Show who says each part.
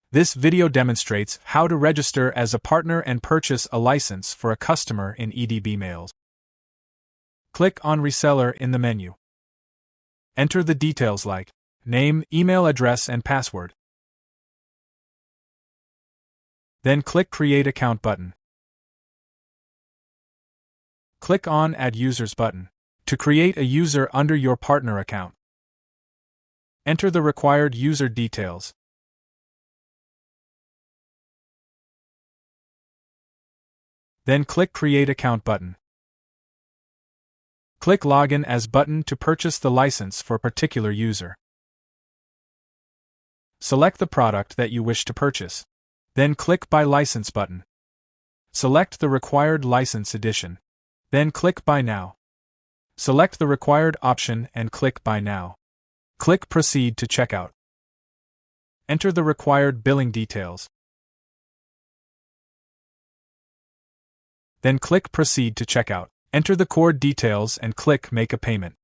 Speaker 1: This video demonstrates how to register as a partner and purchase a license for a customer in EdbMails. Click on Reseller in the menu. Enter the details like name, email address, and password. Then click Create Account button. Click on Add Users button to create a user under your partner account. Enter the required user details. Then click Create Account button. Click Login as button to purchase the license for a particular user. Select the product that you wish to purchase. Then click Buy License button. Select the required license edition. Then click Buy Now. Select the required option and click Buy Now. Click Proceed to checkout. Enter the required billing details. Then click Proceed to checkout. Enter the card details and click Make a Payment.